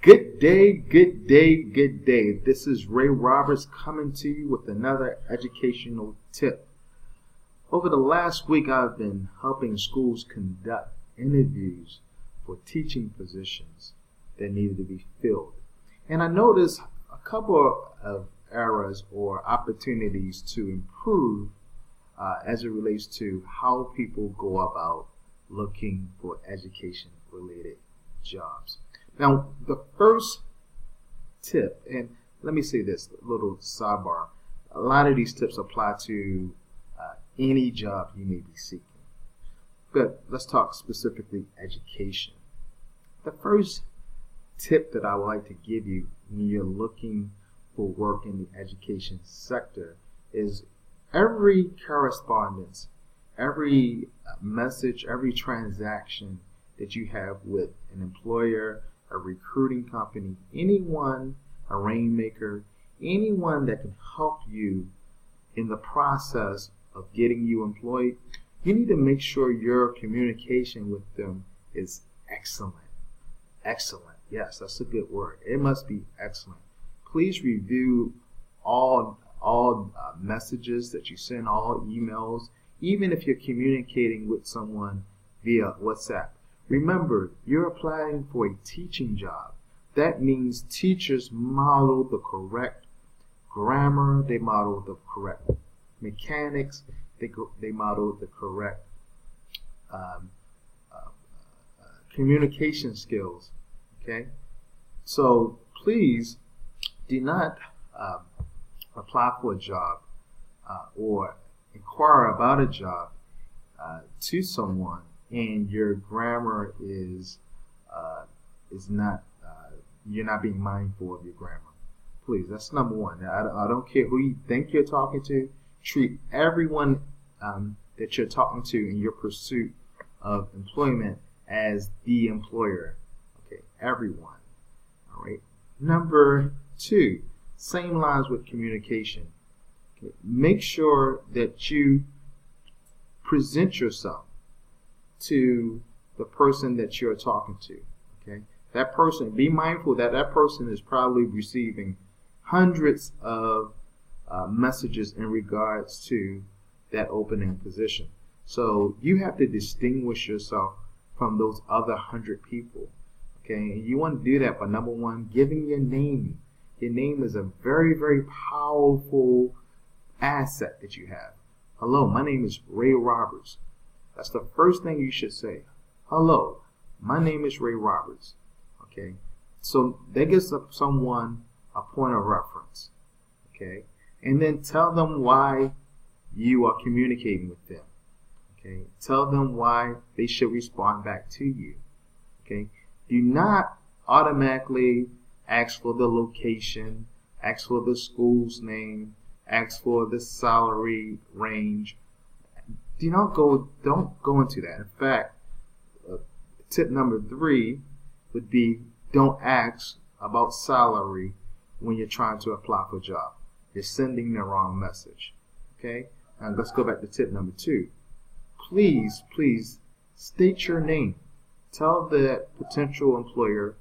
Good day, good day, good day. This is Ray Roberts coming to you with another educational tip. Over the last week, I've been helping schools conduct interviews for teaching positions that needed to be filled. And I noticed a couple of errors or opportunities to improve as it relates to how people go about looking for education-related jobs. Now, the first tip, and let me say this, a little sidebar, a lot of these tips apply to any job you may be seeking. But let's talk specifically education. The first tip that I would like to give you when you're looking for work in the education sector is every correspondence, every message, every transaction that you have with an employer, a recruiting company, anyone, a rainmaker, anyone that can help you in the process of getting you employed, you need to make sure your communication with them is excellent. Excellent. Yes, that's a good word. It must be excellent. Please review all messages that you send, all emails, even if you're communicating with someone via WhatsApp. Remember, you're applying for a teaching job. That means teachers model the correct grammar, they model the correct mechanics, they model the correct communication skills. Okay? So please do not apply for a job or inquire about a job to someone and your grammar is not, you're not being mindful of your grammar. Please, that's number one. I don't care who you think you're talking to. Treat everyone that you're talking to in your pursuit of employment as the employer. Okay, everyone. All right. Number two, same lines with communication. Okay. Make sure that you present yourself to the person that you're talking to. Okay, that person, be mindful that that person is probably receiving hundreds of messages in regards to that opening position. So you have to distinguish yourself from those other 100 people. Okay, and you want to do that by, number one, giving your name. Your name is a very, very powerful asset that you have. Hello, my name is Ray Roberts. That's the first thing you should say. Hello, my name is Ray Roberts. Okay, so that gives someone a point of reference. Okay, and then tell them why you are communicating with them. Okay, tell them why they should respond back to you. Okay, do not automatically ask for the location, ask for the school's name, ask for the salary range. Don't go into that. In fact, tip number 3 would be don't ask about salary when you're trying to apply for a job. You're sending the wrong message. Okay? And let's go back to tip number 2. Please state your name. Tell the potential employer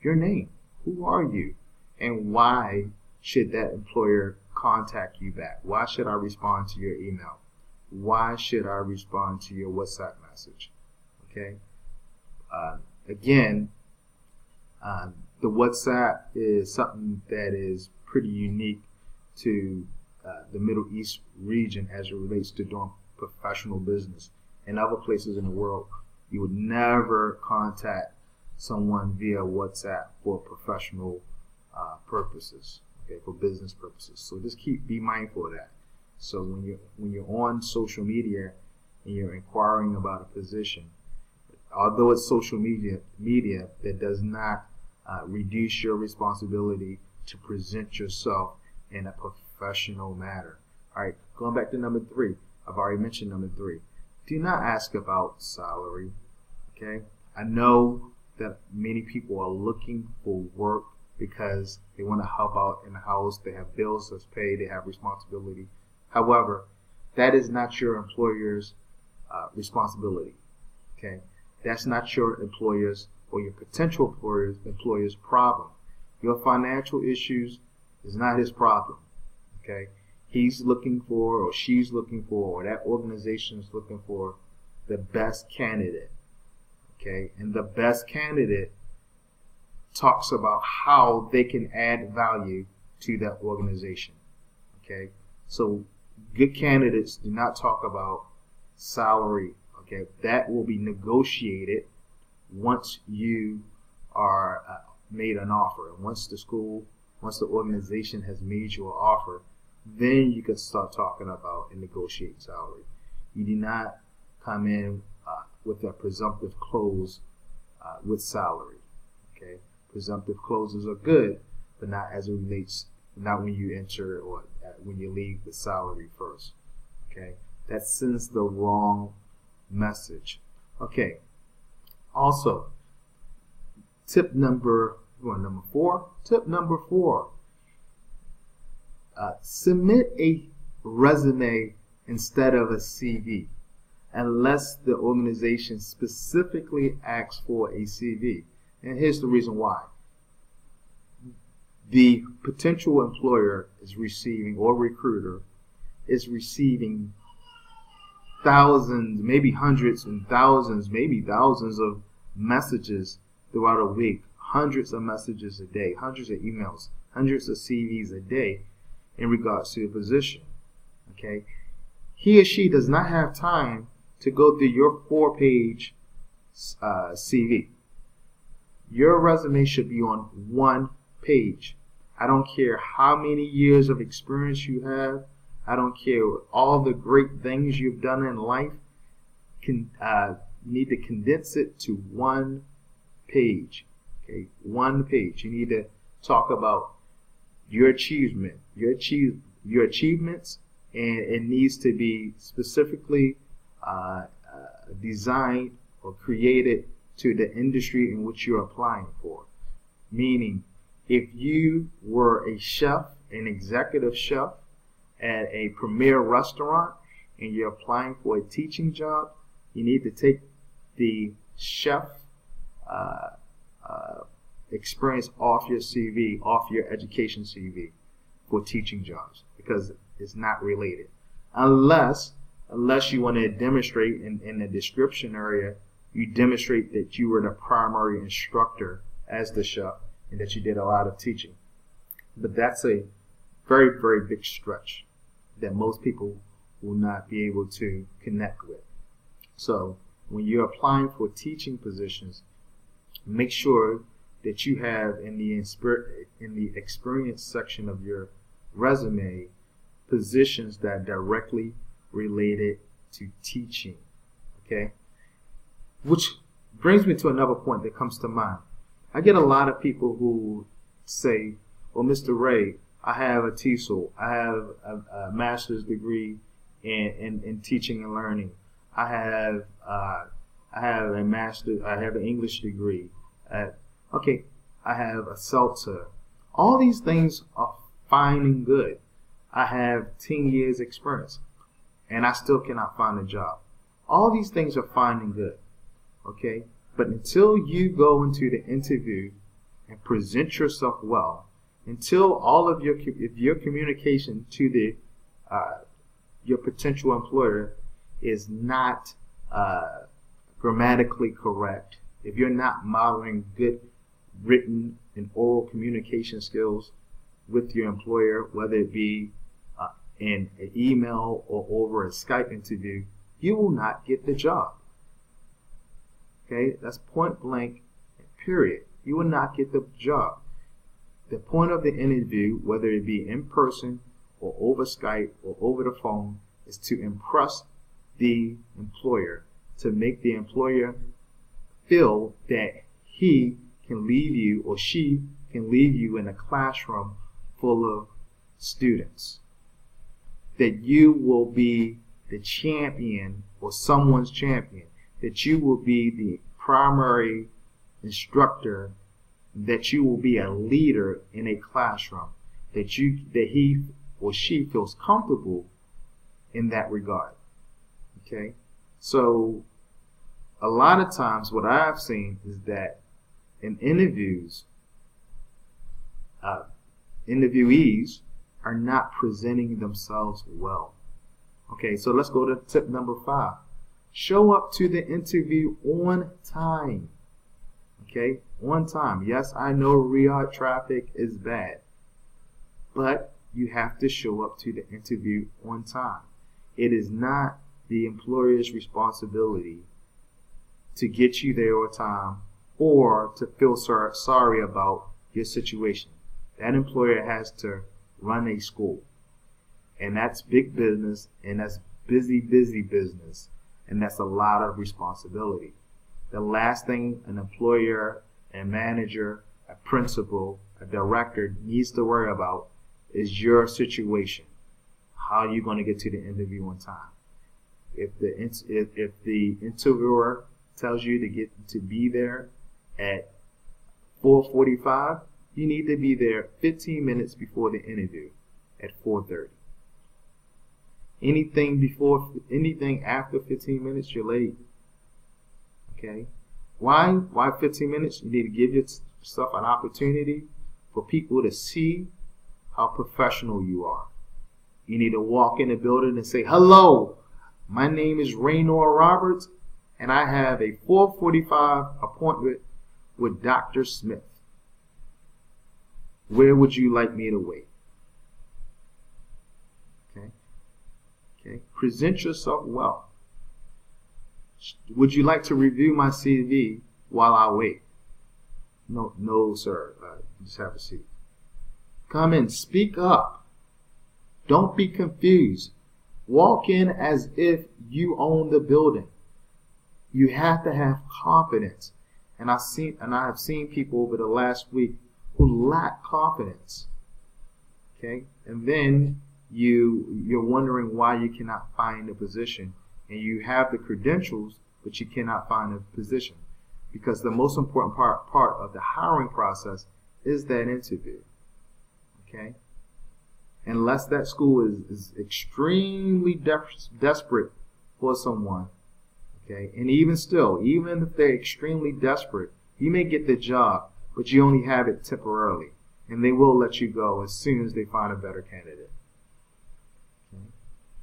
your name. Who are you? And why should that employer contact you back? Why should I respond to your email? Why should I respond to your WhatsApp message? Okay. Again, the WhatsApp is something that is pretty unique to the Middle East region as it relates to doing professional business. In other places in the world, you would never contact someone via WhatsApp for professional purposes, okay, for business purposes. So just be mindful of that. So when you're on social media and you're inquiring about a position, although it's social media that does not reduce your responsibility to present yourself in a professional manner. All right, going back to number 3. I've already mentioned number 3. Do not ask about salary. Okay, I know that many people are looking for work because they want to help out in the house. They have bills to pay. They have responsibility. However, that is not your employer's responsibility. Okay, that's not your employer's or your potential employer's problem. Your financial issues is not his problem. Okay? He's looking for, or she's looking for, or that organization is looking for the best candidate. Okay? And the best candidate talks about how they can add value to that organization. Okay? So good candidates do not talk about salary. Okay? That will be negotiated once you are made an offer. And once the organization has made you an offer, then you can start talking about and negotiate salary. You do not come in with a presumptive close with salary. Okay? Presumptive closes are good, but not as it relates, not when you enter or when you leave the salary first. Okay? That sends the wrong message. Okay. Also, tip number 4. Tip number 4. Submit a resume instead of a CV, unless the organization specifically asks for a CV. And here's the reason why. The potential employer is receiving, or recruiter is receiving thousands, maybe hundreds and thousands, maybe thousands of messages throughout a week, hundreds of messages a day, hundreds of emails, hundreds of CVs a day in regards to a position. Okay? He or she does not have time to go through your 4-page CV. Your resume should be on 1 page. I don't care how many years of experience you have. I don't care all the great things you've done in life. You need to condense it to 1 page. Okay, 1 page. You need to talk about your achievements, and it needs to be specifically designed or created to the industry in which you're applying for. Meaning, if you were a chef, an executive chef at a premier restaurant, and you're applying for a teaching job, you need to take the chef experience off your CV, off your education CV for teaching jobs, because it's not related. Unless you want to demonstrate in the description area, you demonstrate that you were the primary instructor as the chef and that you did a lot of teaching. But that's a very, very big stretch that most people will not be able to connect with. So when you're applying for teaching positions, make sure that you have in the experience section of your resume positions that are directly related to teaching. Okay? Which brings me to another point that comes to mind. I get a lot of people who say, well, Mr. Ray, I have a TESOL. I have a master's degree in teaching and learning. I have an English degree. Okay, I have a CELTA. All these things are fine and good. I have 10 years experience, and I still cannot find a job. All these things are fine and good. Okay, but until you go into the interview and present yourself well, until all of your communication to the your potential employer is not grammatically correct, if you're not modeling good written and oral communication skills with your employer, whether it be in an email or over a Skype interview, you will not get the job. Okay, that's point blank, period. You will not get the job. The point of the interview, whether it be in person or over Skype or over the phone, is to impress the employer, to make the employer feel that he can leave you or she can leave you in a classroom full of students. That you will be the champion or someone's champion. That you will be the primary instructor. That you will be a leader in a classroom. That he or she feels comfortable in that regard. Okay? So a lot of times what I've seen is that in interviews, interviewees are not presenting themselves well. Okay, so let's go to tip number 5. Show up to the interview on time. Okay, on time. Yes, I know Riyadh traffic is bad, but you have to show up to the interview on time. It is not the employer's responsibility to get you there on time or to feel sorry about your situation. That employer has to run a school, and that's big business, and that's busy business, and that's a lot of responsibility. The last thing an employer, a manager, a principal, a director needs to worry about is your situation. How are you going to get to the interview on time? If the interviewer tells you to be there at 4:45, you need to be there 15 minutes before the interview at 4:30. Anything after 15 minutes, you're late. Okay? Why 15 minutes? You need to give yourself an opportunity for people to see how professional you are. You need to walk in the building and say, "Hello, my name is Raynor Roberts, and I have a 4:45 appointment with Dr. Smith. Where would you like me to wait?" Okay. Present yourself well. Would you like to review my CV while I wait? No, sir. Just have a seat. Come in. Speak up. Don't be confused. Walk in as if you own the building. You have to have confidence. And I have seen people over the last week who lack confidence. Okay? And then you're wondering why you cannot find a position, and you have the credentials, but you cannot find a position, because the most important part of the hiring process is that interview. Okay? Unless that school is extremely desperate for someone, okay, and even if they're extremely desperate, you may get the job, but you only have it temporarily, and they will let you go as soon as they find a better candidate. Okay?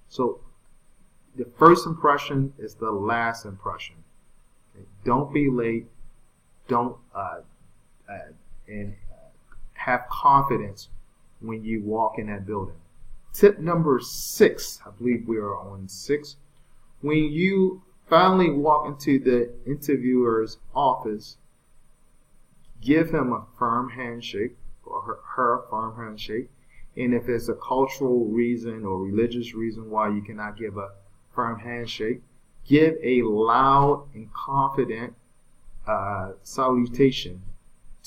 So the first impression is the last impression. Okay? Don't be late. Don't have confidence when you walk in that building. Tip number 6, I believe we are on 6. When you finally walk into the interviewer's office, give him a firm handshake, or her a firm handshake. And if there's a cultural reason or religious reason why you cannot give a firm handshake, give a loud and confident salutation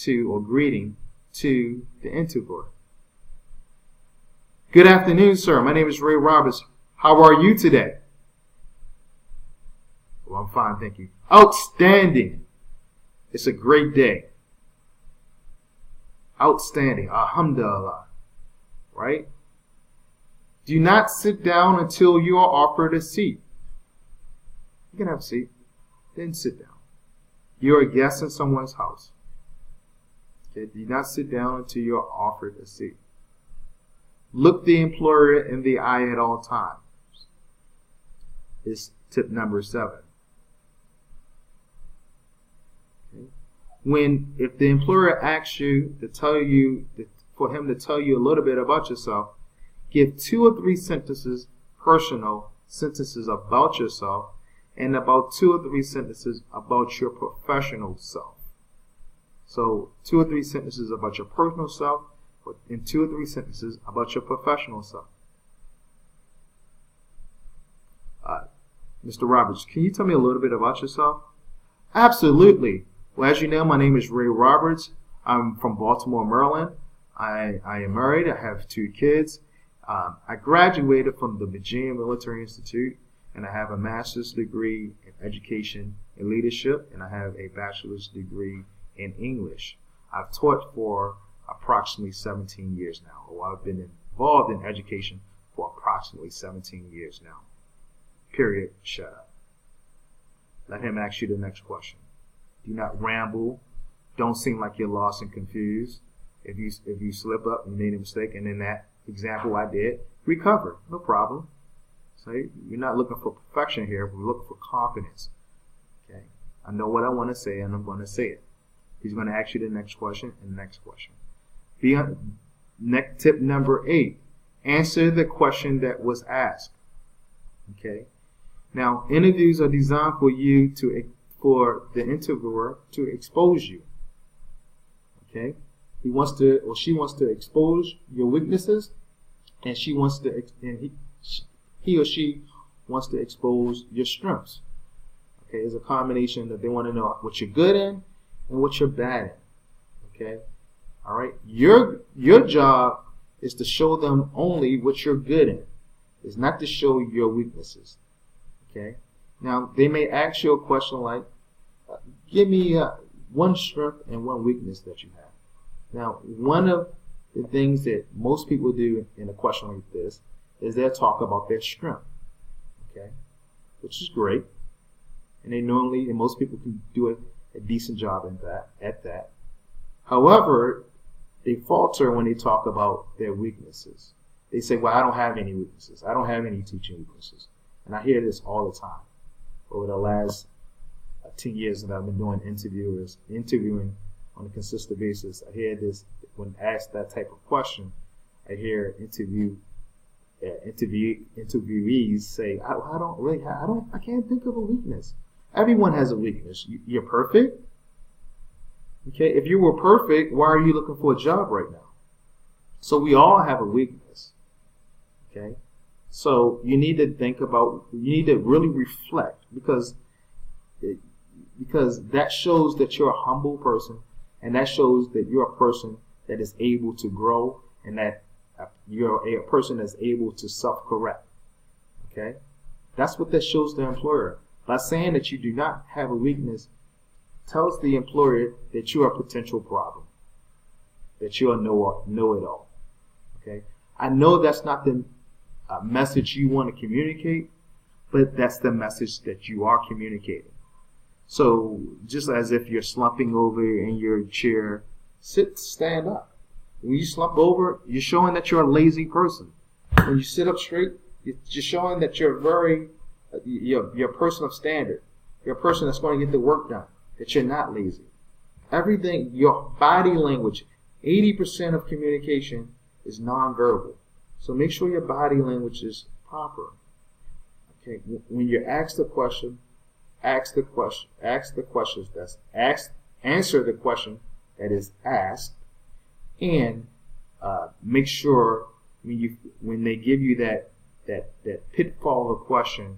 or greeting to the interviewer. "Good afternoon, sir. My name is Ray Roberts. How are you today?" "Well, I'm fine, thank you." "Outstanding. It's a great day." "Outstanding. Alhamdulillah." Right? Do not sit down until you are offered a seat. You can have a seat, then sit down. You're a guest in someone's house. Okay? Do not sit down until you are offered a seat. Look the employer in the eye at all times. Is tip number 7. Okay? If the employer asks you for him to tell you a little bit about yourself, give 2 or 3 sentences, personal sentences about yourself, and about 2 or 3 sentences about your professional self. So 2 or 3 sentences about your personal self, and 2 or 3 sentences about your professional self. Mr. Roberts, can you tell me a little bit about yourself? Absolutely. Well, as you know, my name is Ray Roberts. I'm from Baltimore, Maryland. I am married. I have 2 kids. I graduated from the Virginia Military Institute, and I have a master's degree in education and leadership, and I have a bachelor's degree in English. I've taught for approximately 17 years now, or I've been involved in education for approximately 17 years now. Period. Shut up. Let him ask you the next question. Do not ramble. Don't seem like you're lost and confused. If you slip up and made a mistake, and in that example I did, recover, no problem. So you're not looking for perfection here. We're looking for confidence. Okay, I know what I want to say, and I'm going to say it. He's going to ask you the next question and the next question. Next tip number 8: answer the question that was asked. Okay. Now, interviews are designed for the interviewer to expose you. Okay. He or she wants to expose your weaknesses, and he or she wants to expose your strengths. Okay, it's a combination that they want to know what you're good in and what you're bad in. Okay, all right. Your job is to show them only what you're good in. It's not to show your weaknesses. Okay. Now they may ask you a question like, "Give me one strength and one weakness that you have." Now, one of the things that most people do in a question like this is they'll talk about their strength, okay, which is great, and most people can do a decent job at that. However, they falter when they talk about their weaknesses. They say, "Well, I don't have any weaknesses. I don't have any teaching weaknesses," and I hear this all the time. Over the last 10 years that I've been doing interviewing on a consistent basis, I hear this when asked that type of question. I hear interviewees say, I can't think of a weakness. Everyone has a weakness. You're perfect. Okay, if you were perfect, why are you looking for a job right now? So we all have a weakness. Okay, so you need to really reflect, because that shows that you're a humble person, and that shows that you're a person that is able to grow, and that you're a person that's able to self-correct. Okay? That's what that shows the employer. By saying that you do not have a weakness, tells the employer that you're a potential problem, that you're a know-it-all. Okay? I know that's not the message you want to communicate, but that's the message that you are communicating. So just as if you're slumping over in your chair, stand up. When you slump over, you're showing that you're a lazy person. When you sit up straight, you're showing that you're a person of standard. You're a person that's going to get the work done, that you're not lazy. Everything, your body language, 80% of communication is nonverbal. So make sure your body language is proper. Okay, when you're asked a question, answer the question that is asked, and make sure when they give you that pitfall of question,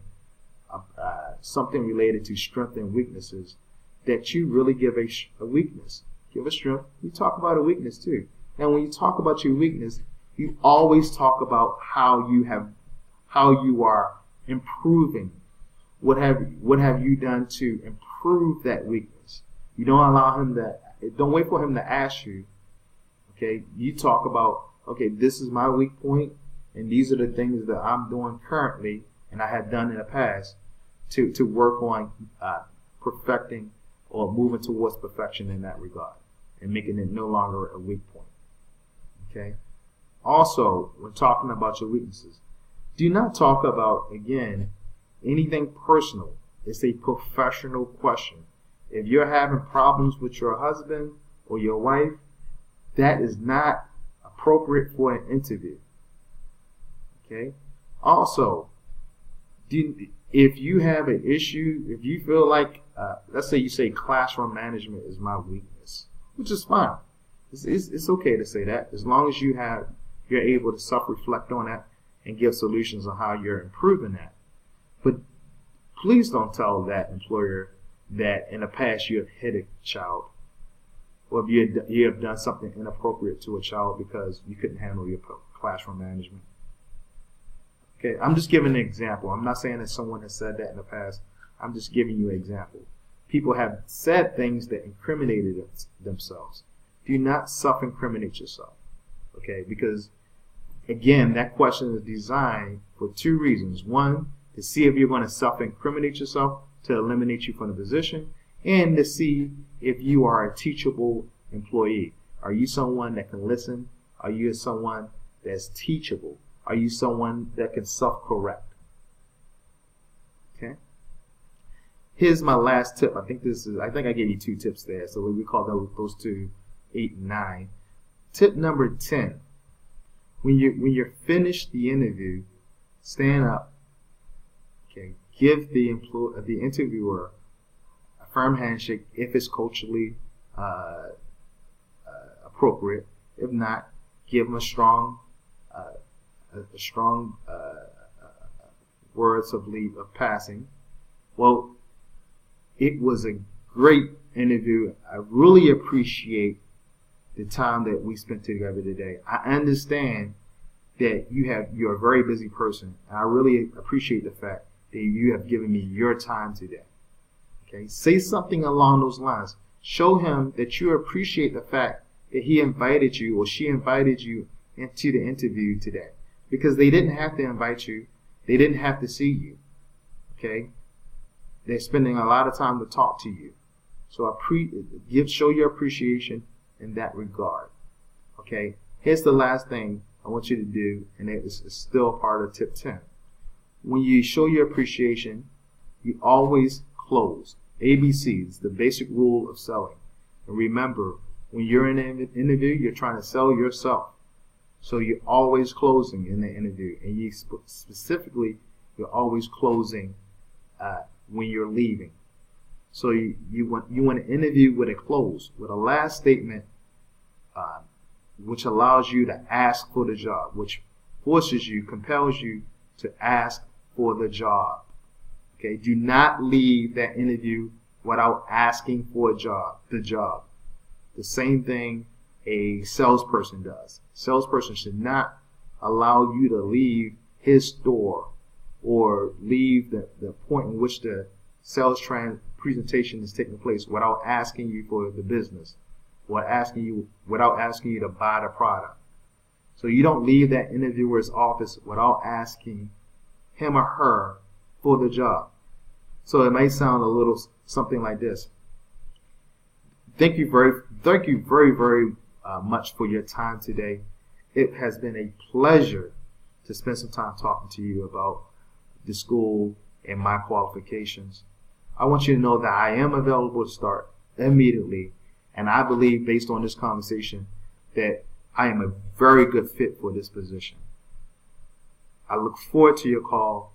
something related to strength and weaknesses, that you really give a weakness. Give a strength. You talk about a weakness too. And when you talk about your weakness, you always talk about how you are improving. What have you done to improve that weakness? You don't wait for him to ask you. Okay, you talk about, okay, this is my weak point, and these are the things that I'm doing currently, and I have done in the past to work on perfecting or moving towards perfection in that regard, and making it no longer a weak point. Okay. Also, when talking about your weaknesses, do not talk about, again, anything personal. It's a professional question. If you're having problems with your husband or your wife, that is not appropriate for an interview. Okay? Also, if you have an issue, if you feel like, let's say you say classroom management is my weakness, which is fine. It's okay to say that, as long as you're able to self-reflect on that and give solutions on how you're improving that. But please don't tell that employer that in the past you have hit a child, or if you have done something inappropriate to a child because you couldn't handle your classroom management. Okay, I'm just giving an example. I'm not saying that someone has said that in the past. I'm just giving you an example. People have said things that incriminated themselves. Do not self-incriminate yourself. Okay, because again, that question is designed for two reasons. One, to see if you're going to self-incriminate yourself to eliminate you from the position, and to see if you are a teachable employee. Are you someone that can listen? Are you someone that's teachable? Are you someone that can self-correct? Okay. Here's my last tip. I think I gave you 2 tips there. So we call those 2, 8 and 9. Tip number 10. When you're finished the interview, stand up. Okay. Give the interviewer a firm handshake if it's culturally appropriate. If not, give them a strong words of leave of passing. Well, it was a great interview. I really appreciate the time that we spent together today. I understand that you're a very busy person, and I really appreciate the fact that you have given me your time today. Okay, say something along those lines. Show him that you appreciate the fact that he invited you or she invited you into the interview today, because they didn't have to invite you. They didn't have to see you. Okay, they're spending a lot of time to talk to you. So show your appreciation in that regard. Okay, here's the last thing I want you to do, and it is still part of tip 10. When you show your appreciation, you always close. ABCs, the basic rule of selling. And remember, when you're in an interview, you're trying to sell yourself. So you're always closing in the interview, and specifically, you're always closing when you're leaving. So you want to interview with a close, with a last statement, which allows you to ask for the job, which compels you to ask for the job. Okay, do not leave that interview without asking for the job. The same thing a salesperson does. Salesperson should not allow you to leave his store or leave the point in which the sales presentation is taking place without asking you for the business, without asking you to buy the product. So you don't leave that interviewer's office without asking him or her for the job. So it might sound a little something like this. Thank you very much for your time today. It has been a pleasure to spend some time talking to you about the school and my qualifications. I want you to know that I am available to start immediately, and I believe, based on this conversation, that I am a very good fit for this position. I look forward to your call,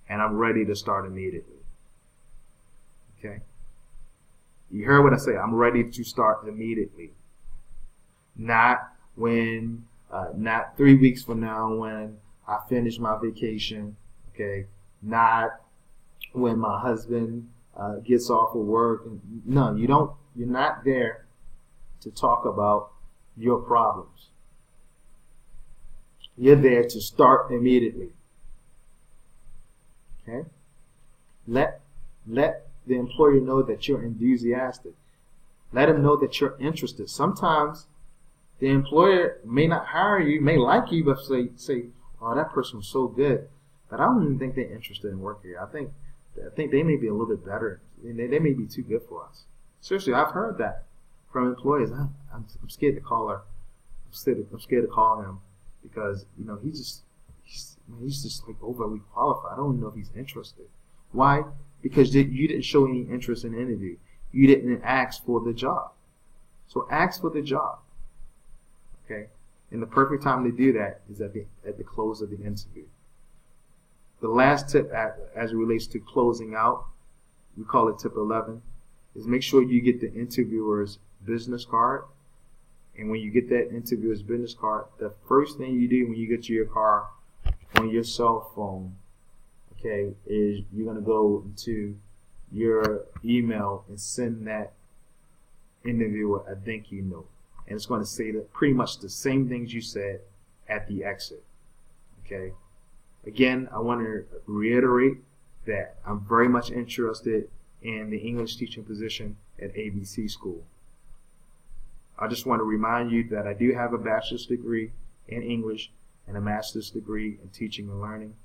and I'm ready to start immediately. Okay? You heard what I say. I'm ready to start immediately. Not 3 weeks from now when I finish my vacation. Okay? Not when my husband gets off of work. No, you don't. You're not there to talk about your problems. You're there to start immediately. Okay? Let the employer know that you're enthusiastic. Let him know that you're interested. Sometimes the employer may not hire you, may like you, but say, "Oh, that person was so good, but I don't even think they're interested in working here. I think they may be a little bit better. They may be too good for us." Seriously, I've heard that from employers. I'm scared to call her. I'm scared to call him because he's just like overly qualified. I don't know if he's interested. Why? Because you didn't show any interest in the interview. You didn't ask for the job. So ask for the job. Okay? And the perfect time to do that is at the close of the interview. The last tip as it relates to closing out, we call it tip 11, is make sure you get the interviewer's business card. And when you get that interviewer's business card, the first thing you do when you get to your car on your cell phone, okay, is you're going to go into your email and send that interviewer a thank you note. And it's going to say that pretty much the same things you said at the exit. Okay. Again, I want to reiterate that I'm very much interested in the English teaching position at ABC School. I just want to remind you that I do have a bachelor's degree in English and a master's degree in teaching and learning.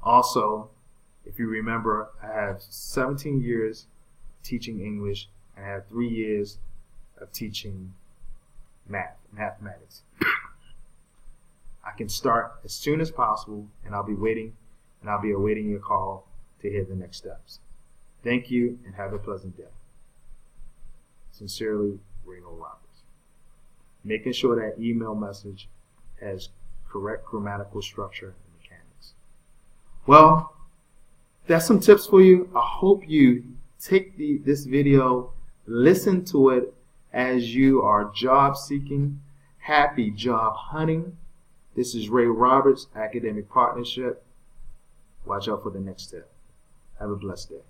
Also, if you remember, I have 17 years teaching English, and I have 3 years of teaching mathematics. I can start as soon as possible, and I'll be awaiting your call to hear the next steps. Thank you, and have a pleasant day. Sincerely, Ray Roberts. Making sure that email message has correct grammatical structure and mechanics. Well, that's some tips for you. I hope you take this video, listen to it as you are job seeking. Happy job hunting. This is Ray Roberts, Academic Partnership. Watch out for the next tip. Have a blessed day.